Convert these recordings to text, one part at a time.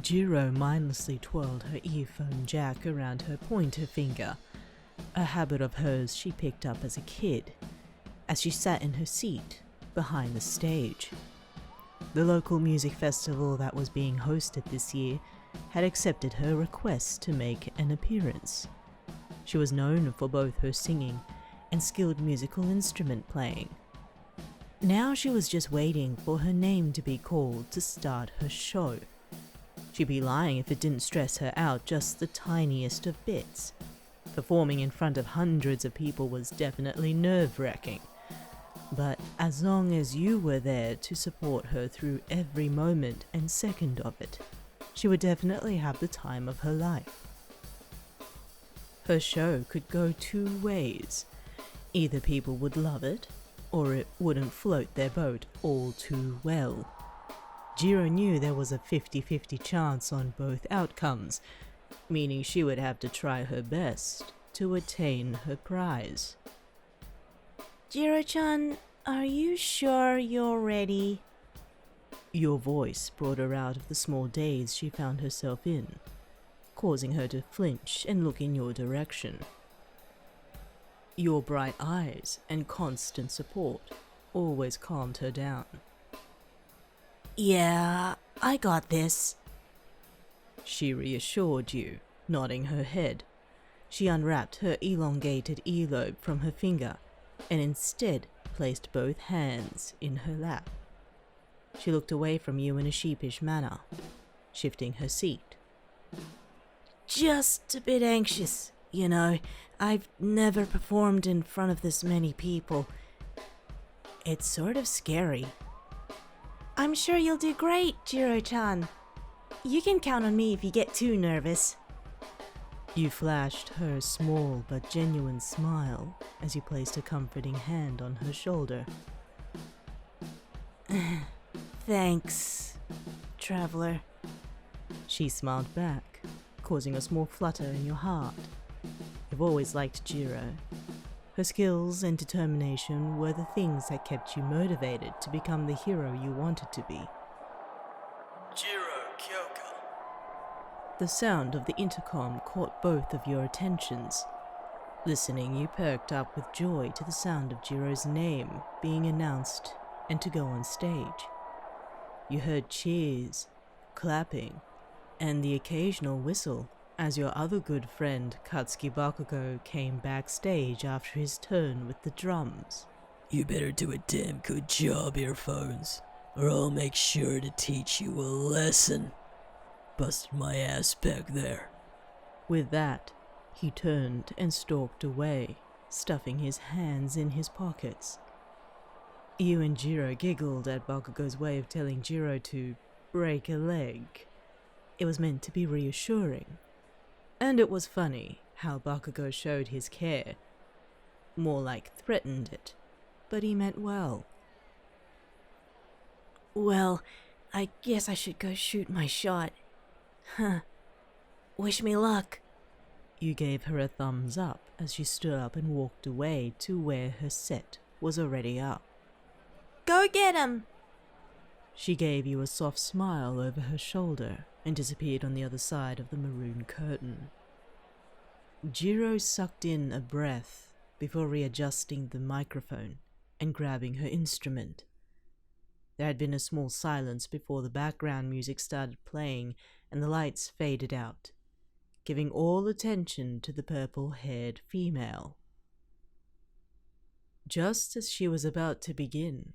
Jirou mindlessly twirled her earphone jack around her pointer finger, a habit of hers she picked up as a kid, as she sat in her seat behind the stage. The local music festival that was being hosted this year had accepted her request to make an appearance. She was known for both her singing and skilled musical instrument playing. Now she was just waiting for her name to be called to start her show. She'd be lying if it didn't stress her out just the tiniest of bits. Performing in front of hundreds of people was definitely nerve-wracking. But as long as you were there to support her through every moment and second of it, she would definitely have the time of her life. Her show could go two ways. Either people would love it, or it wouldn't float their boat all too well. Jirou knew there was a 50-50 chance on both outcomes, meaning she would have to try her best to attain her prize. Jirou-chan, are you sure you're ready? Your voice brought her out of the small daze she found herself in, causing her to flinch and look in your direction. Your bright eyes and constant support always calmed her down. Yeah, I got this. She reassured you, nodding her head. She unwrapped her elongated earlobe from her finger and instead placed both hands in her lap. She looked away from you in a sheepish manner, shifting her seat. Just a bit anxious, you know. I've never performed in front of this many people. It's sort of scary. I'm sure you'll do great, Jirou-chan. You can count on me if you get too nervous. You flashed her small but genuine smile as you placed a comforting hand on her shoulder. Thanks, traveler. She smiled back, causing a small flutter in your heart. You've always liked Jirou. Her skills and determination were the things that kept you motivated to become the hero you wanted to be. Jirou, Kyoka. The sound of the intercom caught both of your attentions. Listening, you perked up with joy to the sound of Jirou's name being announced and to go on stage. You heard cheers, clapping, and the occasional whistle as your other good friend Katsuki Bakugo came backstage after his turn with the drums. You better do a damn good job, earphones, or I'll make sure to teach you a lesson. Busted my ass back there. With that, he turned and stalked away, stuffing his hands in his pockets. You and Jirou giggled at Bakugo's way of telling Jirou to break a leg. It was meant to be reassuring. And it was funny how Bakugo showed his care. More like threatened it, but he meant well. Well, I guess I should go shoot my shot. Huh. Wish me luck. You gave her a thumbs up as she stood up and walked away to where her set was already up. Go get him! She gave you a soft smile over her shoulder and disappeared on the other side of the maroon curtain. Jirou sucked in a breath before readjusting the microphone and grabbing her instrument. There had been a small silence before the background music started playing and the lights faded out, giving all attention to the purple-haired female. Just as she was about to begin,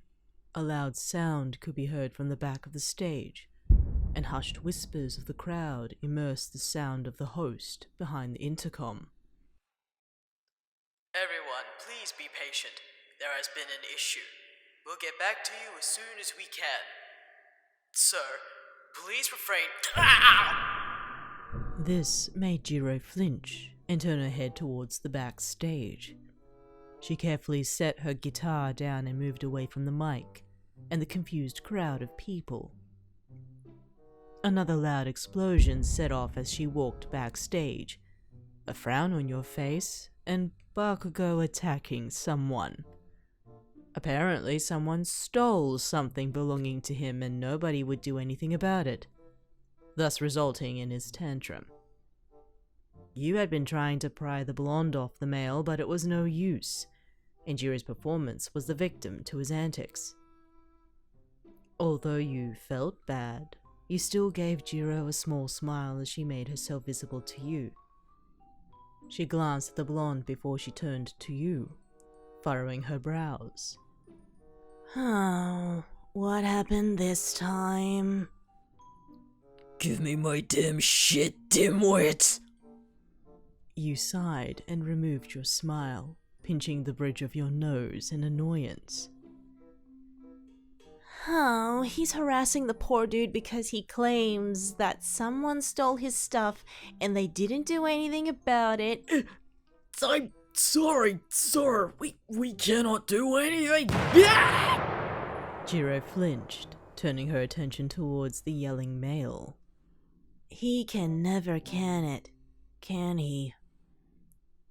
a loud sound could be heard from the back of the stage, and hushed whispers of the crowd immersed the sound of the host behind the intercom. Everyone, please be patient. There has been an issue. We'll get back to you as soon as we can. Sir, please refrain. This made Jirou flinch and turn her head towards the backstage. She carefully set her guitar down and moved away from the mic and the confused crowd of people. Another loud explosion set off as she walked backstage, a frown on your face, and Bakugo attacking someone. Apparently someone stole something belonging to him and nobody would do anything about it. thus resulting in his tantrum. You had been trying to pry the blonde off the male, but it was no use, and Jirou's performance was the victim to his antics. Although you felt bad, you still gave Jirou a small smile as she made herself visible to you. She glanced at the blonde before she turned to you, furrowing her brows. Oh, what happened this time? Give me my damn shit, dimwit! You sighed and removed your smile, pinching the bridge of your nose in annoyance. Oh, he's harassing the poor dude because he claims that someone stole his stuff and they didn't do anything about it. I'm sorry, sir. We cannot do anything. Yeah! Jirou flinched, turning her attention towards the yelling male. He can never can it, can he?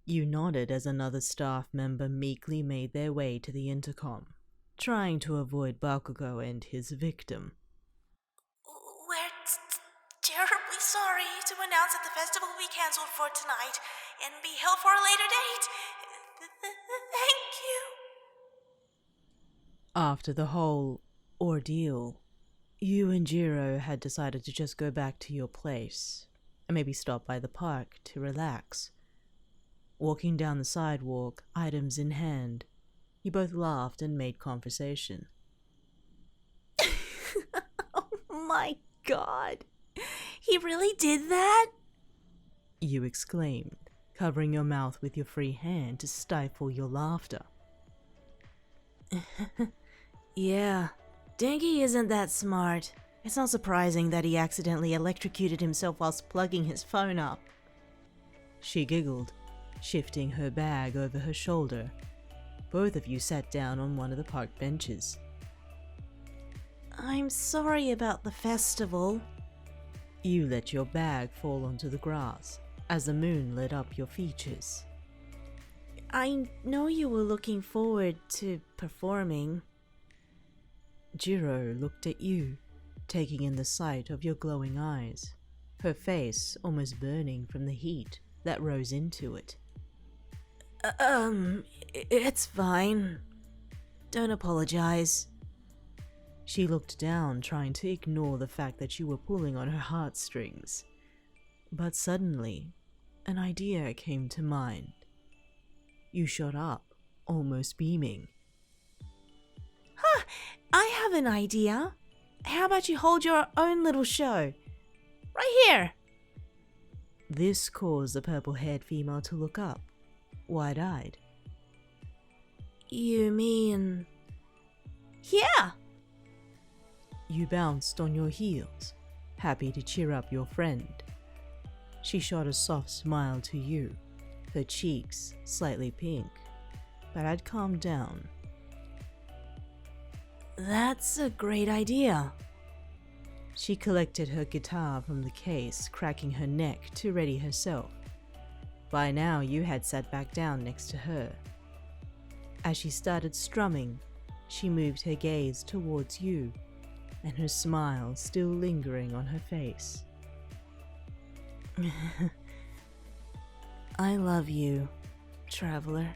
You nodded as another staff member meekly made their way to the intercom, trying to avoid Bakugo and his victim. We're terribly sorry to announce that the festival will be cancelled for tonight and be held for a later date. Thank you. After the whole ordeal, you and Jirou had decided to just go back to your place and maybe stop by the park to relax. Walking down the sidewalk, items in hand, you both laughed and made conversation. Oh my god. He really did that? You exclaimed, covering your mouth with your free hand to stifle your laughter. Yeah, Denki isn't that smart. It's not surprising that he accidentally electrocuted himself whilst plugging his phone up. She giggled, shifting her bag over her shoulder. Both of you sat down on one of the park benches. I'm sorry about the festival. You let your bag fall onto the grass as the moon lit up your features. I know you were looking forward to performing. Jirou looked at you, taking in the sight of your glowing eyes, her face almost burning from the heat that rose into it. It's fine. Don't apologize. She looked down, trying to ignore the fact that you were pulling on her heartstrings. But suddenly, an idea came to mind. You shot up, almost beaming. Huh, I have an idea. How about you hold your own little show? Right here. This caused the purple-haired female to look up, wide-eyed. You mean... Yeah! You bounced on your heels, happy to cheer up your friend. She shot a soft smile to you, her cheeks slightly pink, but had calmed down. That's a great idea. She collected her guitar from the case, cracking her neck to ready herself. By now you had sat back down next to her. As she started strumming, she moved her gaze towards you, and her smile still lingering on her face. I love you, traveler.